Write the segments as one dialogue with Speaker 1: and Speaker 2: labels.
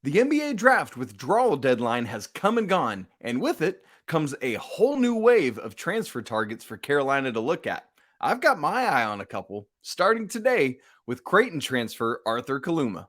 Speaker 1: The NBA draft withdrawal deadline has come and gone, and with it comes a whole new wave of transfer targets for Carolina to look at. I've got my eye on a couple, starting today with Creighton transfer Arthur Kaluma.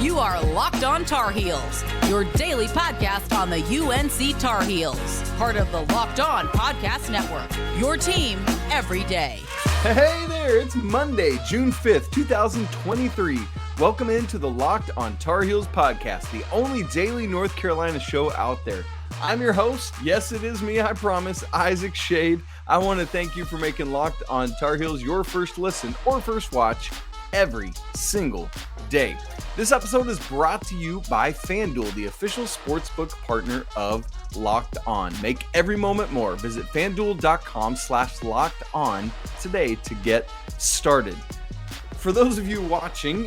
Speaker 2: You are Locked On Tar Heels, your daily podcast on the UNC Tar Heels, part of the Locked On Podcast Network, your team every day.
Speaker 1: Hey there, it's Monday, June 5th, 2023. Welcome into the Locked On Tar Heels podcast, the only daily North Carolina show out there. I'm your host. Yes, it is me, I promise, Isaac Schade. I want to thank you for making Locked On Tar Heels your first listen or first watch every single day. This episode is brought to you by FanDuel, the official sportsbook partner of Locked On. Make every moment more. Visit FanDuel.com/LockedOn today to get started. For those of you watching,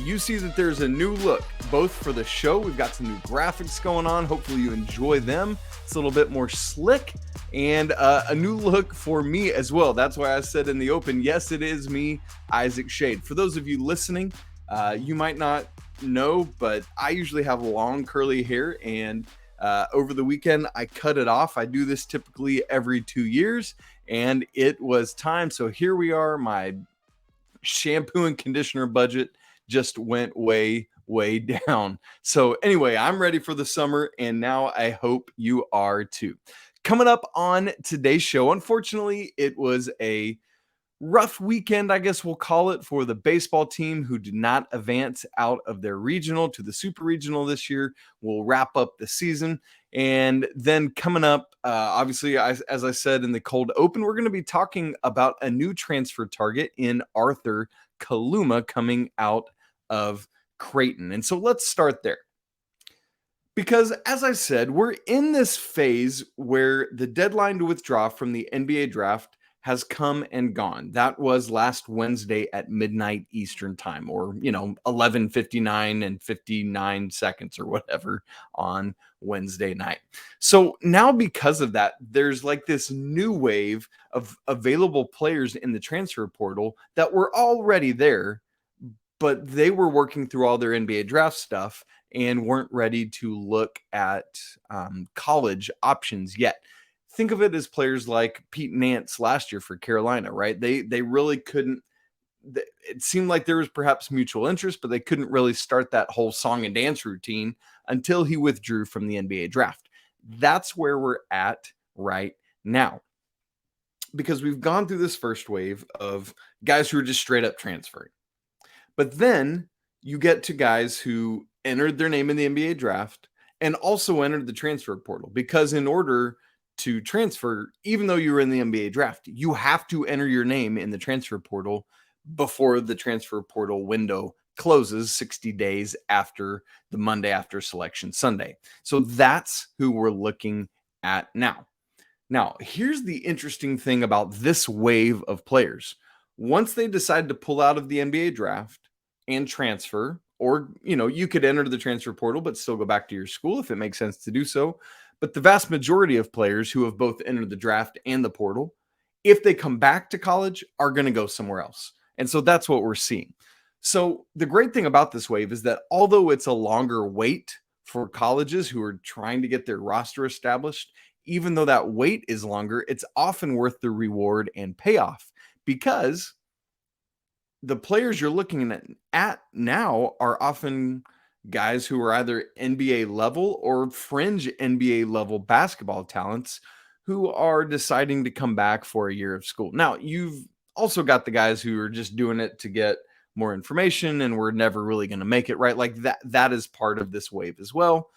Speaker 1: you see that there's a new look, both for the show. We've got some new graphics going on. Hopefully you enjoy them. It's a little bit more slick, and a new look for me as well. That's why I said in the open, yes, it is me, Isaac Schade. For those of you listening, you might not know, but I usually have long curly hair, and over the weekend I cut it off. I do this typically every 2 years, and it was time. So here we are. My shampoo and conditioner budget just went way down. So anyway, I'm ready for the summer, and now I hope you are too. Coming up on today's show, unfortunately, it was a rough weekend, I guess we'll call it, for the baseball team who did not advance out of their regional to the super regional this year. We'll wrap up the season. And then coming up, obviously, as I said in the cold open, we're going to be talking about a new transfer target in Arthur Kaluma coming out of Creighton. And so let's start there. Because as I said, we're in this phase where the deadline to withdraw from the NBA draft has come and gone. That was last Wednesday at midnight Eastern time, or 11:59 and 59 seconds or whatever on Wednesday night. So now because of that, there's like this new wave of available players in the transfer portal that were already there, but they were working through all their NBA draft stuff and weren't ready to look at college options yet. Think of it as players like Pete Nance last year for Carolina, right? They really couldn't. It seemed like there was perhaps mutual interest, but they couldn't really start that whole song and dance routine until he withdrew from the NBA draft. That's where we're at right now, because we've gone through this first wave of guys who are just straight up transferring. But then you get to guys who entered their name in the NBA draft and also entered the transfer portal, because in order to transfer, even though you were in the NBA draft, you have to enter your name in the transfer portal before the transfer portal window closes 60 days after the Monday after Selection Sunday. So that's who we're looking at now. Now, here's the interesting thing about this wave of players. Once they decide to pull out of the NBA draft and transfer, or, you could enter the transfer portal, but still go back to your school if it makes sense to do so. But the vast majority of players who have both entered the draft and the portal, if they come back to college, are going to go somewhere else. And so that's what we're seeing. So the great thing about this wave is that although it's a longer wait for colleges who are trying to get their roster established, even though that wait is longer, it's often worth the reward and payoff, because the players you're looking at now are often guys who are either NBA level or fringe NBA level basketball talents who are deciding to come back for a year of school. Now, you've also got the guys who are just doing it to get more information and we're never really going to make it, right? Like that is part of this wave as well.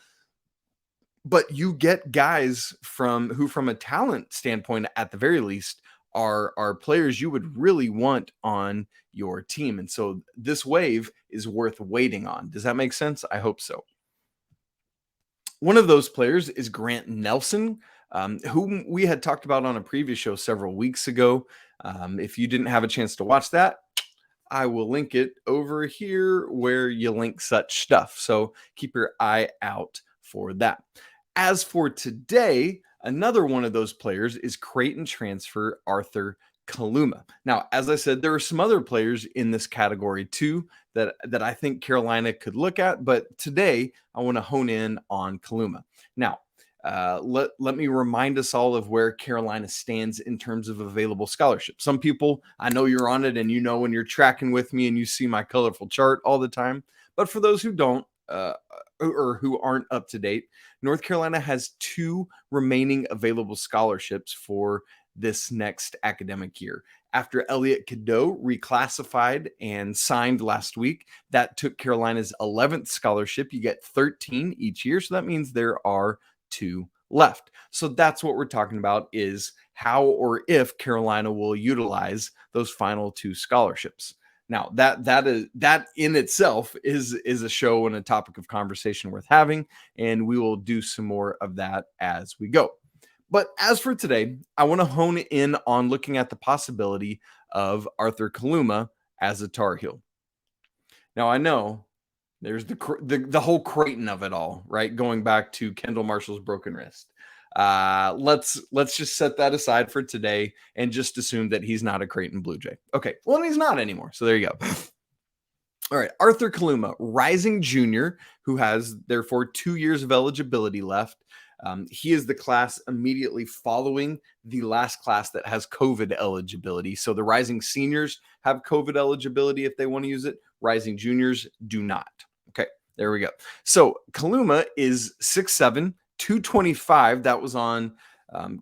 Speaker 1: But you get guys who from a talent standpoint, at the very least, are players you would really want on your team. And so this wave is worth waiting on. Does that make sense? I hope so. One of those players is Grant Nelson, whom we had talked about on a previous show several weeks ago. If you didn't have a chance to watch that, I will link it over here where you link such stuff. So keep your eye out for that. As for today, another one of those players is Creighton transfer Arthur Kaluma. Now, as I said, there are some other players in this category too that I think Carolina could look at, but today I want to hone in on Kaluma. Now, let me remind us all of where Carolina stands in terms of available scholarships. Some people, I know you're on it, and you know when you're tracking with me and you see my colorful chart all the time. But for those who don't, or who aren't up to date, North Carolina has 2 remaining available scholarships for this next academic year. After Elliot Cadeau reclassified and signed last week, that took Carolina's 11th scholarship. You get 13 each year, so that means there are 2 left. So that's what we're talking about, is how or if Carolina will utilize those final 2 scholarships. Now, that in itself is a show and a topic of conversation worth having, and we will do some more of that as we go. But as for today, I want to hone in on looking at the possibility of Arthur Kaluma as a Tar Heel. Now, I know there's the whole Creighton of it all, right? Going back to Kendall Marshall's broken wrist. Let's just set that aside for today and just assume that he's not a Creighton Blue Jay. Okay, well, and he's not anymore. So there you go. All right, Arthur Kaluma, rising junior, who has therefore 2 years of eligibility left. He is the class immediately following the last class that has COVID eligibility. So the rising seniors have COVID eligibility if they want to use it. Rising juniors do not. Okay, there we go. So Kaluma is 6'7", 225. That was on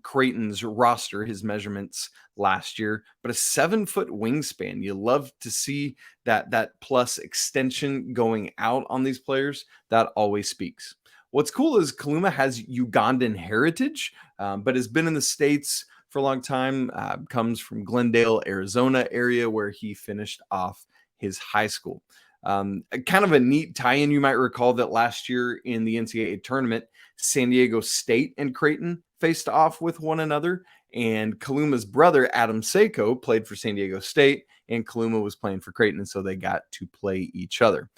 Speaker 1: Creighton's roster, his measurements last year, but a 7-foot wingspan. You love to see that plus extension going out on these players. That always speaks. What's cool is Kaluma has Ugandan heritage, but has been in the States for a long time, comes from Glendale, Arizona area where he finished off his high school. Kind of a neat tie-in. You might recall that last year in the NCAA tournament, San Diego State and Creighton faced off with one another, and Kaluma's brother, Adam Seiko, played for San Diego State, and Kaluma was playing for Creighton, and so they got to play each other.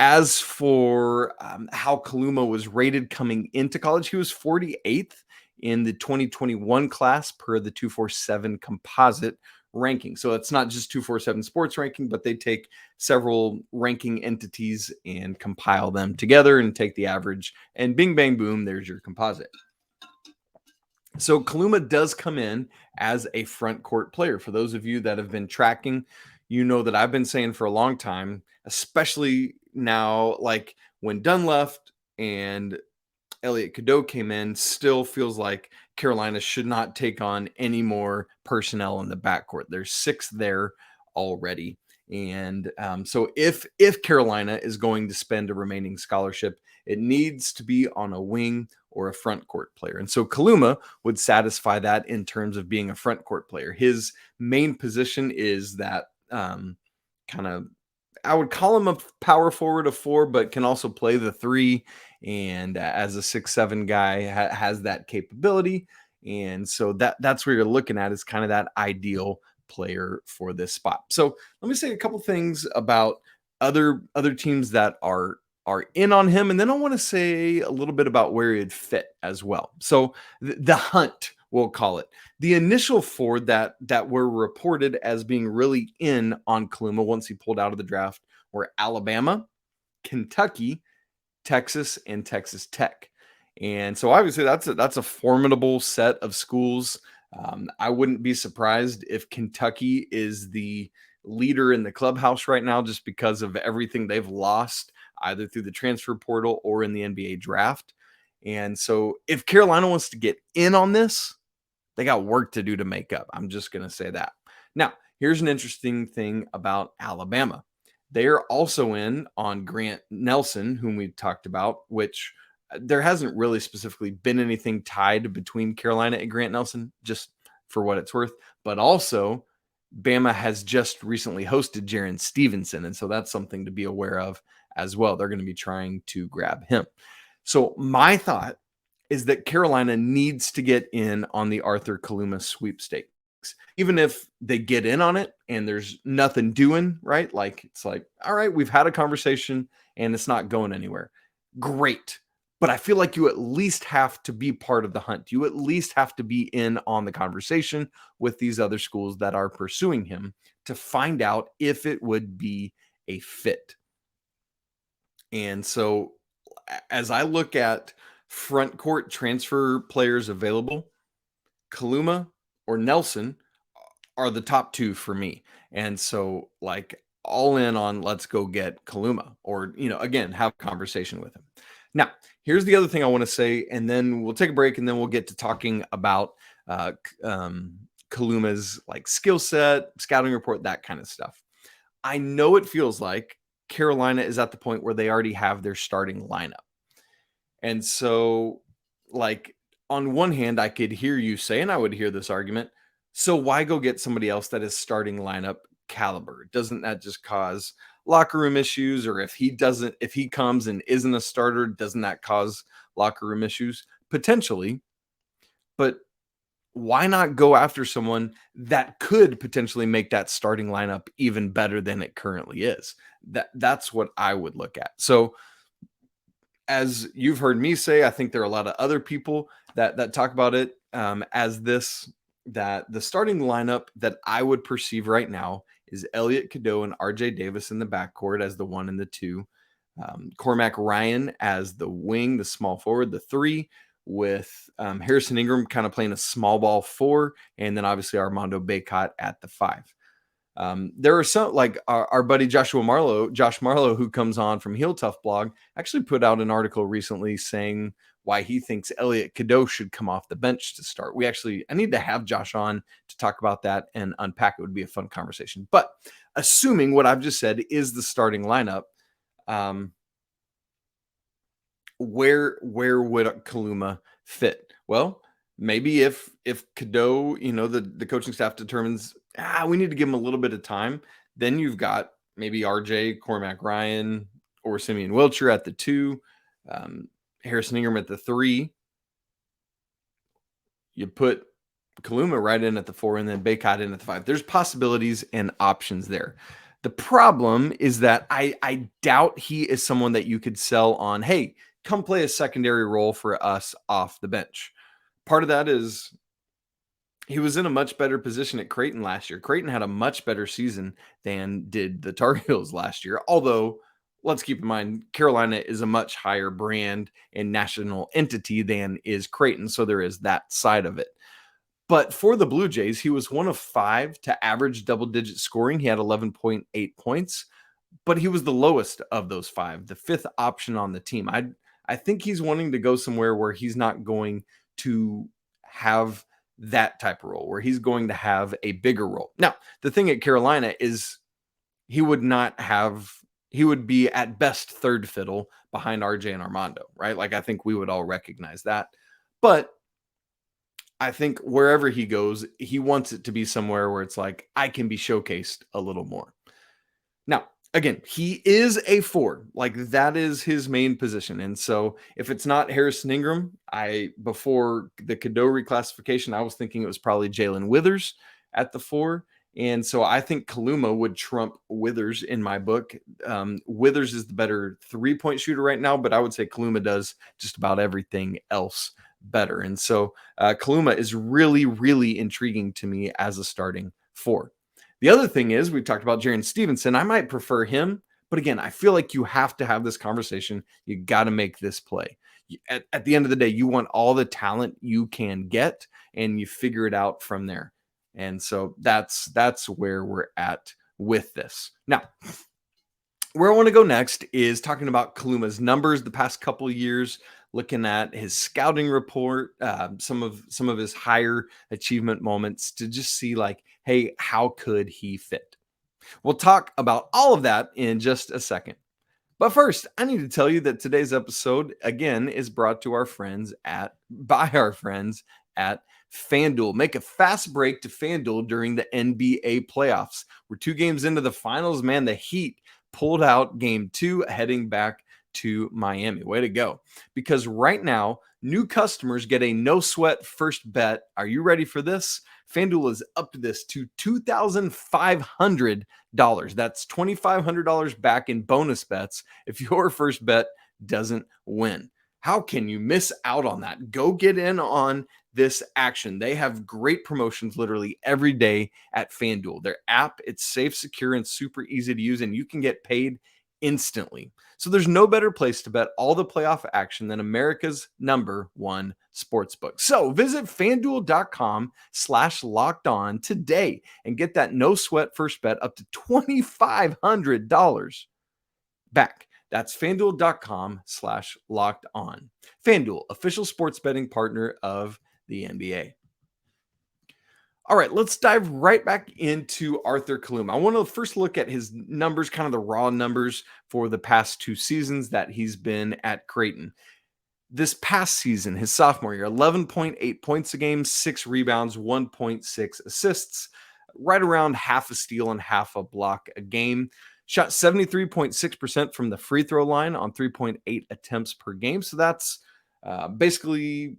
Speaker 1: As for how Kaluma was rated coming into college, he was 48th in the 2021 class per the 247 composite ranking. So it's not just 247 sports ranking, but they take several ranking entities and compile them together and take the average, and bing, bang, boom, there's your composite. So Kaluma does come in as a front court player. For those of you that have been tracking, you know that I've been saying for a long time, especially now, like when Dunn left and Elliot Cadeau came in, still feels like Carolina should not take on any more personnel in the backcourt. There's 6 there already. And so if Carolina is going to spend a remaining scholarship, it needs to be on a wing or a front court player. And so Kaluma would satisfy that in terms of being a front court player. His main position is that kind of, I would call him a power forward of 4, but can also play the 3. And as a 6'7" guy, has that capability. And so that's where you're looking at, is kind of that ideal player for this spot. So let me say a couple things about other teams that are in on him, and then I want to say a little bit about where he'd fit as well. So the hunt, we'll call it. The initial 4 that were reported as being really in on Kaluma once he pulled out of the draft were Alabama, Kentucky, Texas, and Texas Tech. And so obviously that's a formidable set of schools. I wouldn't be surprised if Kentucky is the leader in the clubhouse right now, just because of everything they've lost either through the transfer portal or in the NBA draft. And so if Carolina wants to get in on this, they got work to do to make up. I'm just going to say that. Now, here's an interesting thing about Alabama. They are also in on Grant Nelson, whom we talked about, which there hasn't really specifically been anything tied between Carolina and Grant Nelson, just for what it's worth. But also, Bama has just recently hosted Jarin Stevenson, and so that's something to be aware of as well. They're going to be trying to grab him. So my thought is that Carolina needs to get in on the Arthur Kaluma sweepstakes. Even if they get in on it and there's nothing doing, right? Like, it's like, all right, we've had a conversation and it's not going anywhere. Great. But I feel like you at least have to be part of the hunt. You at least have to be in on the conversation with these other schools that are pursuing him to find out if it would be a fit. And so as I look at front court transfer players available, Kaluma or Nelson are the top two for me. And so like all in on let's go get Kaluma or, again, have a conversation with him. Now, here's the other thing I want to say, and then we'll take a break and then we'll get to talking about Kaluma's like skill set, scouting report, that kind of stuff. I know it feels like Carolina is at the point where they already have their starting lineup. And so, like, on one hand, I could hear you say, and I would hear this argument, so why go get somebody else that is starting lineup caliber? Doesn't that just cause locker room issues? Or if he comes and isn't a starter, doesn't that cause locker room issues? Potentially. But why not go after someone that could potentially make that starting lineup even better than it currently is? That's what I would look at. So as you've heard me say, I think there are a lot of other people that talk about it as this, that the starting lineup that I would perceive right now is Elliot Cadeau and RJ Davis in the backcourt as the 1 and the 2. Cormac Ryan as the wing, the small forward, the 3, with Harrison Ingram kind of playing a small ball 4, and then obviously Armando Bacot at the 5. There are some, like our buddy Josh Marlowe, who comes on from Heel Tough blog, actually put out an article recently saying why he thinks Elliot Cadeau should come off the bench to start. I need to have Josh on to talk about that and unpack. It would be a fun conversation. But assuming what I've just said is the starting lineup, where would Kaluma fit? Well, maybe if Cadeau, the coaching staff determines we need to give him a little bit of time, then you've got maybe RJ, Cormac Ryan, or Simeon Wilcher at the 2, Harrison Ingram at the 3. You put Kaluma right in at the 4, and then Bacot in at the 5. There's possibilities and options there. The problem is that I doubt he is someone that you could sell on, hey, come play a secondary role for us off the bench. Part of that is he was in a much better position at Creighton last year. Creighton had a much better season than did the Tar Heels last year. Although, let's keep in mind, Carolina is a much higher brand and national entity than is Creighton. So there is that side of it. But for the Blue Jays, he was 1 of 5 to average double-digit scoring. He had 11.8 points, but he was the lowest of those 5, the 5th option on the team. I think he's wanting to go somewhere where he's not going to have that type of role, where he's going to have a bigger role. Now, the thing at Carolina is he would be at best third fiddle behind RJ and Armando, right? Like, I think we would all recognize that. But I think wherever he goes, he wants it to be somewhere where it's like, I can be showcased a little more. Now, again, he is a 4. Like, that is his main position. And so if it's not Harrison Ingram, before the Cadeau reclassification, I was thinking it was probably Jalen Withers at the 4. And so I think Kaluma would trump Withers in my book. Withers is the better 3-point shooter right now, but I would say Kaluma does just about everything else better. And so Kaluma is really, really intriguing to me as a starting 4. The other thing is, we've talked about Jarin Stevenson. I might prefer him, but again, I feel like you have to have this conversation. You got to make this play. At the end of the day, you want all the talent you can get, and you figure it out from there. And so that's where we're at with this. Now, where I want to go next is talking about Kaluma's numbers the past couple of years, looking at his scouting report, some of his higher achievement moments to just see like, hey, how could he fit? We'll talk about all of that in just a second. But first, I need to tell you that today's episode, again, is brought to by our friends at FanDuel. Make a fast break to FanDuel during the NBA playoffs. We're 2 games into the finals, man. The Heat pulled out game 2, heading back to Miami. Way to go. Because right now, new customers get a no sweat first bet. Are you ready for this? FanDuel is up to this to $2,500. That's $2,500 back in bonus bets if your first bet doesn't win. How can you miss out on that? Go get in on this action. They have great promotions literally every day at FanDuel. Their app, it's safe, secure, and super easy to use, and you can get paid instantly. So there's no better place to bet all the playoff action than America's #1 sportsbook. So visit fanduel.com/lockedon today and get that no sweat first bet up to $2,500 back. That's fanduel.com/locked on. FanDuel, official sports betting partner of the NBA. All right, let's dive right back into Arthur Kaluma. I want to first look at his numbers, kind of the raw numbers for the past 2 seasons that he's been at Creighton. This past season, his sophomore year, 11.8 points a game, 6 rebounds, 1.6 assists, right around half a steal and half a block a game. Shot 73.6% from the free throw line on 3.8 attempts per game. So that's basically,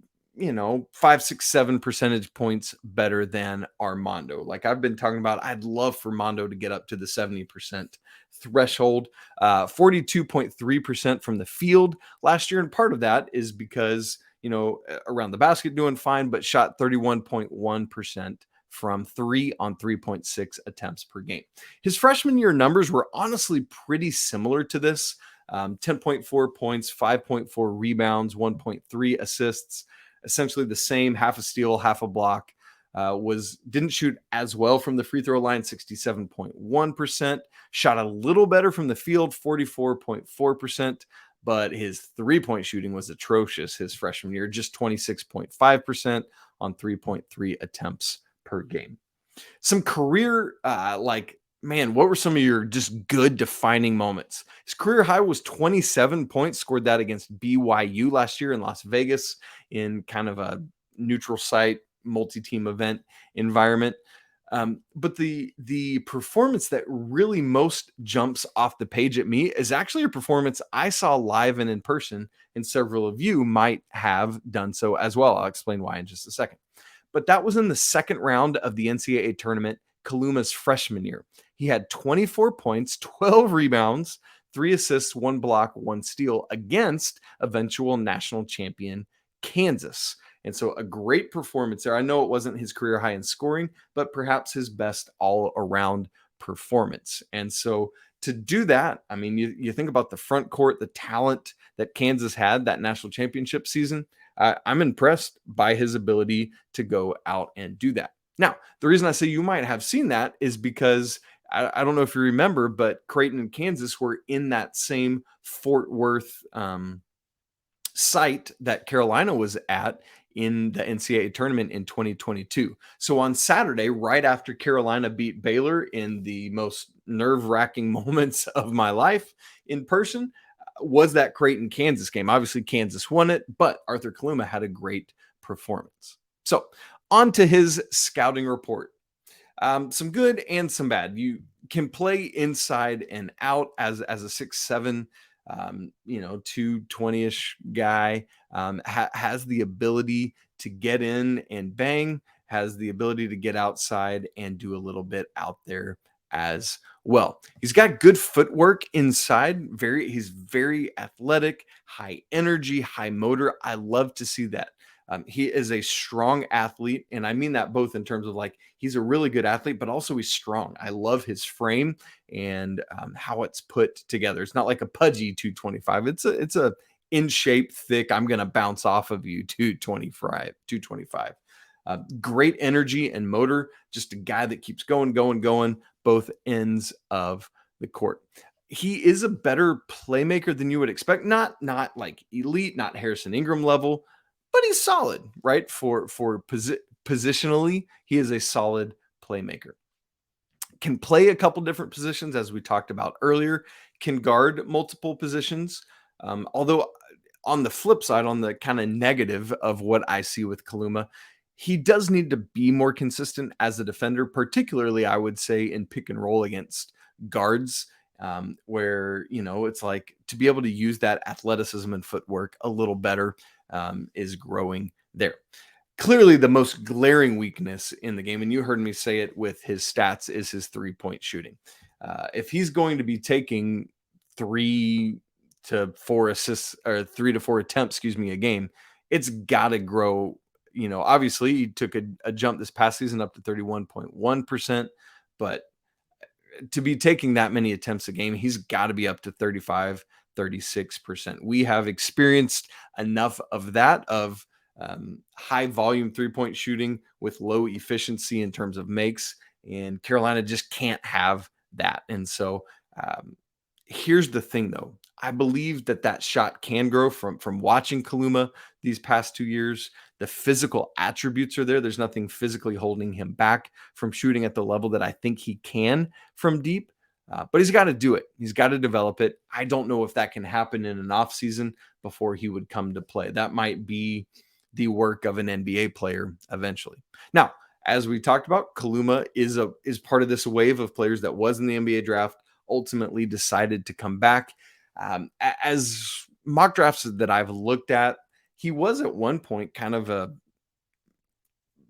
Speaker 1: 5, 6, 7 percentage points better than Armando. Like I've been talking about, I'd love for Armando to get up to the 70% threshold. 42.3% from the field last year. And part of that is because, around the basket doing fine, but shot 31.1% from 3 on 3.6 attempts per game. His freshman year numbers were honestly pretty similar to this. 10.4 points, 5.4 rebounds, 1.3 assists, essentially the same, half a steal, half a block. Didn't shoot as well from the free throw line, 67.1%. Shot a little better from the field, 44.4%. But his three-point shooting was atrocious his freshman year, just 26.5% on 3.3 attempts per game. Some career, what were some of your just good defining moments? His career high was 27 points, scored that against BYU last year in Las Vegas in kind of a neutral site, multi-team event environment. But the performance that really most jumps off the page at me is actually a performance I saw live and in person, and several of you might have done so as well. I'll explain why in just a second. But that was in the second round of the NCAA tournament, Kaluma's freshman year. He had 24 points, 12 rebounds, 3 assists, 1 block, 1 steal against eventual national champion Kansas. And so a great performance there. I know it wasn't his career high in scoring, but perhaps his best all-around performance. And so to do that, I mean, you think about the front court, the talent that Kansas had that national championship season. I'm impressed by his ability to go out and do that. Now, the reason I say you might have seen that is because I don't know if you remember, but Creighton and Kansas were in that same Fort Worth site that Carolina was at in the NCAA tournament in 2022. So on Saturday, right after Carolina beat Baylor in the most nerve-wracking moments of my life in person, was that Creighton-Kansas game. Obviously, Kansas won it, but Arthur Kaluma had a great performance. So on to his scouting report. Some good and some bad. You can play inside and out as a 6'7", 220-ish guy, has the ability to get in and bang, has the ability to get outside and do a little bit out there as well. He's got good footwork inside. He's very athletic, high energy, high motor. I love to see that. He is a strong athlete, and I mean that both in terms of he's a really good athlete, but also he's strong. I love his frame and how it's put together. It's not like a pudgy 225. It's a in shape, thick, I'm going to bounce off of you 225. Great energy and motor, just a guy that keeps going, both ends of the court. He is a better playmaker than you would expect. Not like elite, not Harrison Ingram level, but he's solid, right? For positionally, he is a solid playmaker. Can play a couple different positions, as we talked about earlier. Can guard multiple positions. Although on the flip side, on the kind of negative of what I see with Kaluma, he does need to be more consistent as a defender, particularly, I would say, in pick and roll against guards, where, it's like to be able to use that athleticism and footwork a little better is growing there. Clearly, the most glaring weakness in the game, and you heard me say it with his stats, is his three-point shooting. If he's going to be taking to 4 assists or 3 to 4 attempts, a game. It's got to grow. Obviously he took a jump this past season up to 31.1%, but to be taking that many attempts a game, he's got to be up to 35, 36%. We have experienced enough of that, of high volume 3-point shooting with low efficiency in terms of makes, and Carolina just can't have that. And so here's the thing, though. I believe that shot can grow from watching Kaluma these past 2 years. The physical attributes are there. There's nothing physically holding him back from shooting at the level that I think he can from deep. But he's got to do it. He's got to develop it. I don't know if that can happen in an offseason before he would come to play. That might be the work of an NBA player eventually. Now, as we talked about, Kaluma is part of this wave of players that was in the NBA draft, ultimately decided to come back. As mock drafts that I've looked at, he was at one point kind of a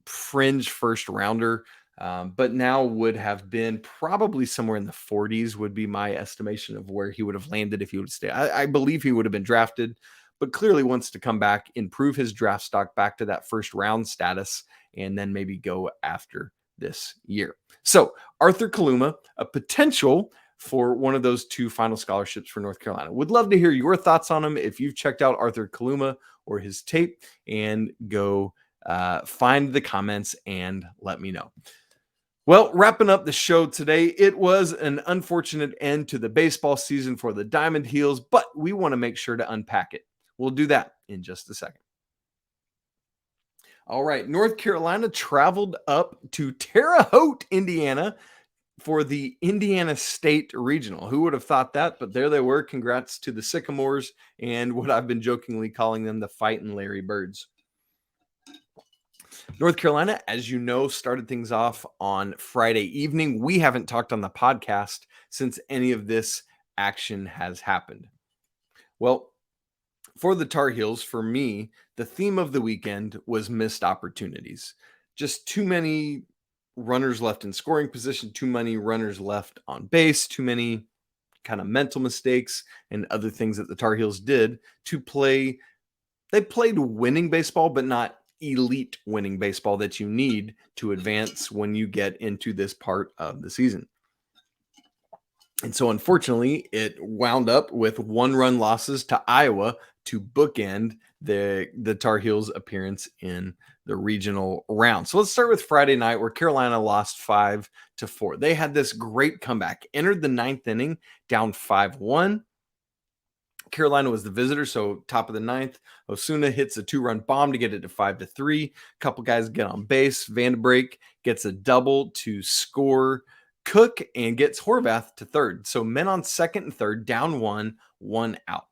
Speaker 1: fringe first rounder, but now would have been probably somewhere in the 40s would be my estimation of where he would have landed if he would stay. I believe he would have been drafted, but clearly wants to come back, improve his draft stock back to that first round status, and then maybe go after this year. So Arthur Kaluma, a potential for one of those 2 final scholarships for North Carolina. Would love to hear your thoughts on him if you've checked out Arthur Kaluma or his tape, and go find the comments and let me know. Well, wrapping up the show today, it was an unfortunate end to the baseball season for the Diamond Heels, but we want to make sure to unpack it. We'll do that in just a second. All right, North Carolina traveled up to Terre Haute, Indiana, for the Indiana State Regional. Who would have thought that? But there they were. Congrats to the Sycamores and what I've been jokingly calling them, the Fightin' Larry Birds. North Carolina, as you know, started things off on Friday evening. We haven't talked on the podcast since any of this action has happened. Well, for the Tar Heels, for me, the theme of the weekend was missed opportunities. Just too many runners left in scoring position, too many runners left on base, too many kind of mental mistakes and other things that the Tar Heels did to play. They played winning baseball, but not elite winning baseball that you need to advance when you get into this part of the season. And so unfortunately, it wound up with 1-run losses to Iowa to bookend the Tar Heels appearance in the regional round. So let's start with Friday night, where Carolina lost 5-4. They had this great comeback, entered the 9th inning down 5-1. Carolina was the visitor, so top of the 9th, Osuna hits a 2-run bomb to get it to 5-3. A couple guys get on base. Vandenbrake gets a double to score Cook and gets Horvath to third. So men on second and third, down 1 out.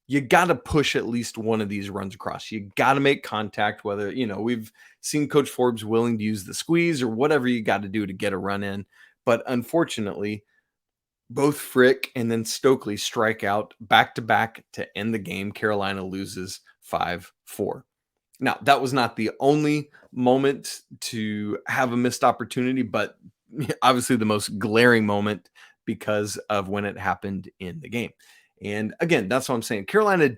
Speaker 1: You got to push at least one of these runs across. You got to make contact, whether, we've seen Coach Forbes willing to use the squeeze or whatever you got to do to get a run in. But unfortunately, both Frick and then Stokely strike out back-to-back to end the game. Carolina loses 5-4. Now, that was not the only moment to have a missed opportunity, but obviously the most glaring moment because of when it happened in the game. And again, that's what I'm saying. Carolina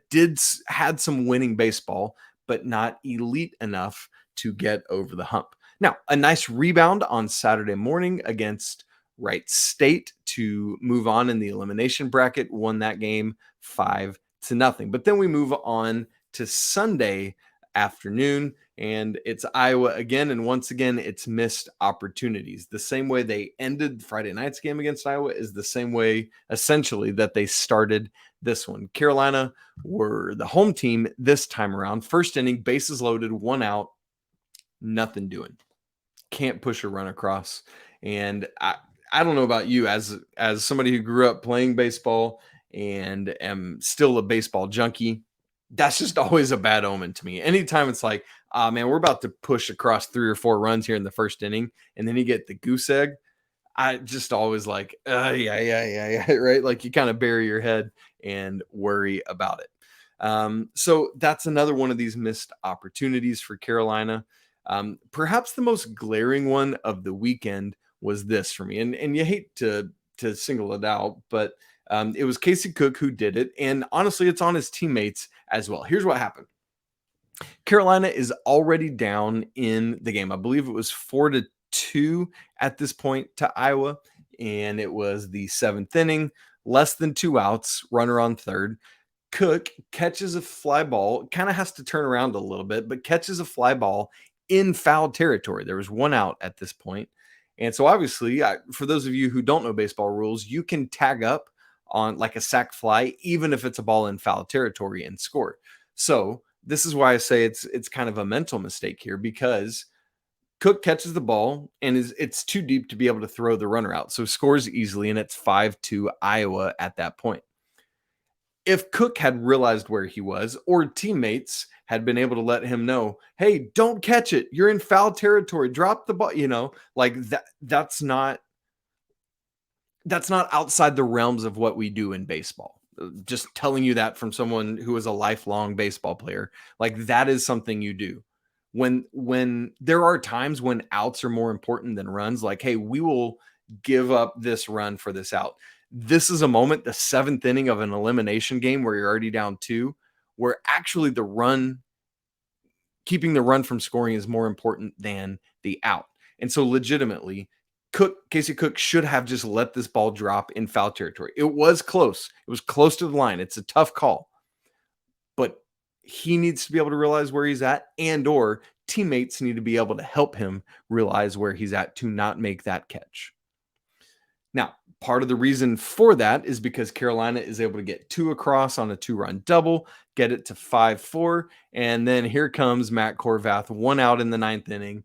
Speaker 1: had some winning baseball, but not elite enough to get over the hump. Now, a nice rebound on Saturday morning against Wright State to move on in the elimination bracket, won that game 5-0. But then we move on to Sunday afternoon, and it's Iowa again. And once again, it's missed opportunities. The same way they ended Friday night's game against Iowa is the same way, essentially, that they started this one. Carolina were the home team this time around. First inning, bases loaded, 1 out, nothing doing. Can't push a run across. And I don't know about you, as somebody who grew up playing baseball and am still a baseball junkie, that's just always a bad omen to me. Anytime it's like, man, we're about to push across 3 or 4 runs here in the first inning, and then you get the goose egg, I just always like, yeah, right? Like you kind of bury your head and worry about it. So that's another one of these missed opportunities for Carolina. Perhaps the most glaring one of the weekend was this for me. And you hate to single it out, but It was Casey Cook who did it, and honestly, it's on his teammates as well. Here's what happened. Carolina is already down in the game. I believe it was 4-2 at this point to Iowa, and it was the 7th inning, less than 2 outs, runner on third. Cook catches a fly ball, kind of has to turn around a little bit, but catches a fly ball in foul territory. There was 1 out at this point. And so obviously, for those of you who don't know baseball rules, you can tag up on like a sac fly, even if it's a ball in foul territory, and score. So this is why I say it's kind of a mental mistake here, because Cook catches the ball and it's too deep to be able to throw the runner out. So scores easily, and it's 5-2 Iowa at that point. If Cook had realized where he was, or teammates had been able to let him know, hey, don't catch it, you're in foul territory, drop the ball, like that's not outside the realms of what we do in baseball. Just telling you that from someone who is a lifelong baseball player. Like, that is something you do. When there are times when outs are more important than runs, like, hey, we will give up this run for this out. This is a moment, the 7th inning of an elimination game where you're already down 2, where actually keeping the run from scoring is more important than the out. And so legitimately, Casey Cook should have just let this ball drop in foul territory. It was close. It was close to the line. It's a tough call. But he needs to be able to realize where he's at, and or teammates need to be able to help him realize where he's at to not make that catch. Now, part of the reason for that is because Carolina is able to get 2 across on a 2-run double, get it to 5-4, and then here comes Matt Corvath, 1 out in the 9th inning.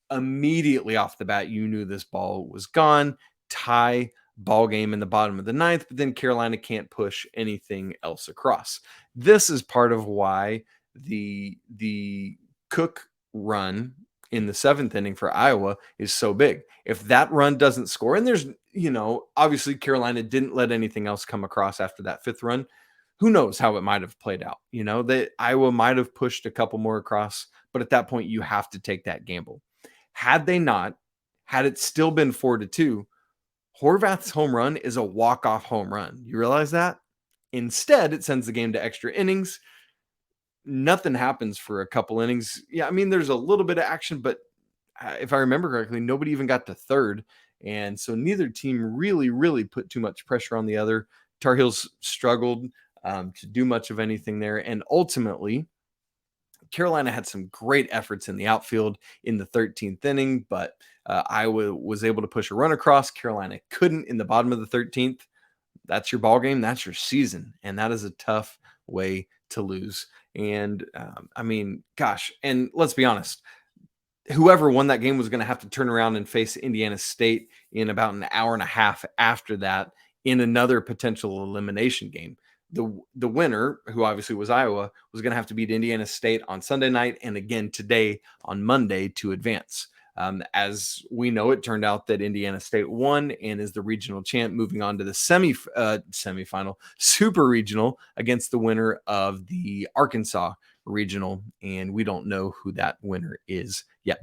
Speaker 1: Immediately off the bat, you knew this ball was gone. Tie ball game in the bottom of the 9th, but then Carolina can't push anything else across. This is part of why the Cook run in the 7th inning for Iowa is so big. If that run doesn't score, and there's, obviously Carolina didn't let anything else come across after that 5th run. Who knows how it might have played out? That Iowa might have pushed a couple more across, but at that point you have to take that gamble. Had they not, had it still been 4-2, Horvath's home run is a walk-off home run. You realize that? Instead, it sends the game to extra innings. Nothing happens for a couple innings. Yeah, I mean, there's a little bit of action, but if I remember correctly, nobody even got to third. And so neither team really put too much pressure on the other. Tar Heels struggled to do much of anything there. And ultimately, Carolina had some great efforts in the outfield in the 13th inning, but Iowa was able to push a run across. Carolina couldn't in the bottom of the 13th. That's your ball game. That's your season. And that is a tough way to lose. And I mean, gosh, and let's be honest, whoever won that game was going to have to turn around and face Indiana State in about an hour and a half after that in another potential elimination game. The winner, who obviously was Iowa, was going to have to beat Indiana State on Sunday night and again today on Monday to advance. As we know, it turned out that Indiana State won and is the regional champ, moving on to the semifinal, super regional, against the winner of the Arkansas regional, and we don't know who that winner is yet.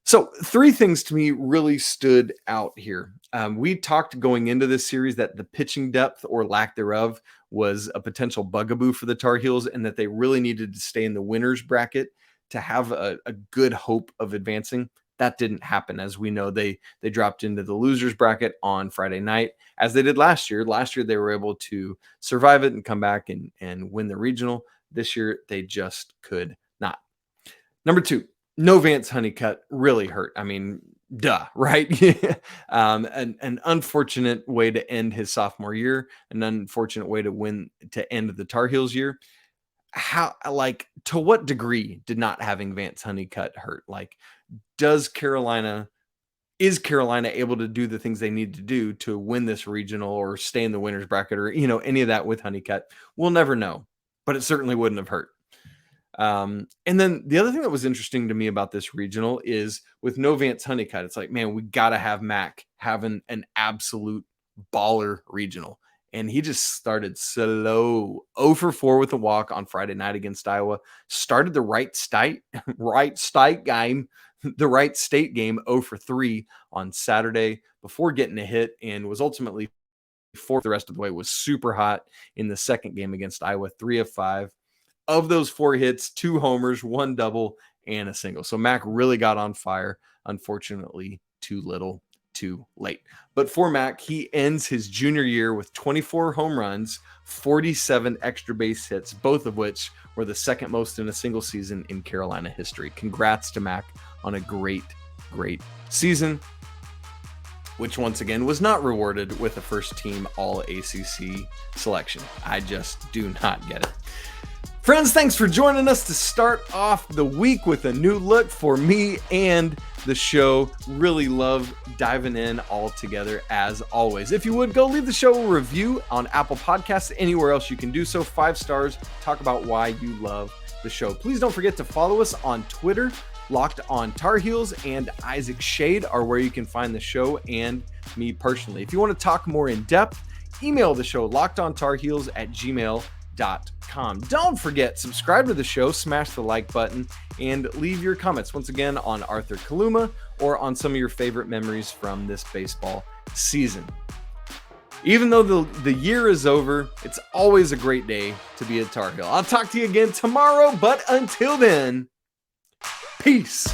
Speaker 1: So 3 things to me really stood out here. We talked going into this series that the pitching depth or lack thereof was a potential bugaboo for the Tar Heels, and that they really needed to stay in the winner's bracket to have a good hope of advancing. That didn't happen. As we know, they dropped into the loser's bracket on Friday night, as they did last year. Last year, they were able to survive it and come back and win the regional. This year, they just could not. Number 2, no Vance Honeycutt really hurt. I mean, duh, right? An unfortunate way to end his sophomore year, an unfortunate way to end the Tar Heels year. To what degree did not having Vance Honeycutt hurt? Is Carolina able to do the things they need to do to win this regional or stay in the winner's bracket or, any of that with Honeycutt? We'll never know, but it certainly wouldn't have hurt. And then the other thing that was interesting to me about this regional is with no Vance Honeycutt, it's like, man, we got to have Mac having an absolute baller regional. And he just started slow, 0-for-4 with a walk on Friday night against Iowa. Started the Wright State game, 0-for-3 on Saturday before getting a hit, and was ultimately 4 the rest of the way, was super hot in the second game against Iowa, 3 of 5. Of those 4 hits, 2 homers, 1 double, and a single. So Mac really got on fire. Unfortunately, too little, too late. But for Mac, he ends his junior year with 24 home runs, 47 extra base hits, both of which were the second most in a single season in Carolina history. Congrats to Mac on a great season, which once again was not rewarded with a first team all ACC selection. I just do not get it. Friends, thanks for joining us to start off the week with a new look for me and the show. Really love diving in all together as always. If you would, go leave the show a review on Apple Podcasts, anywhere else you can do so. 5 stars, talk about why you love the show. Please don't forget to follow us on Twitter. Locked on Tar Heels and Isaac Schade are where you can find the show and me personally. If you want to talk more in depth, email the show lockedontarheels@gmail.com. Don't forget, subscribe to the show, smash the like button, and leave your comments once again on Arthur Kaluma or on some of your favorite memories from this baseball season. Even though the year is over, it's always a great day to be a Tar Heel. I'll talk to you again tomorrow, but until then, peace.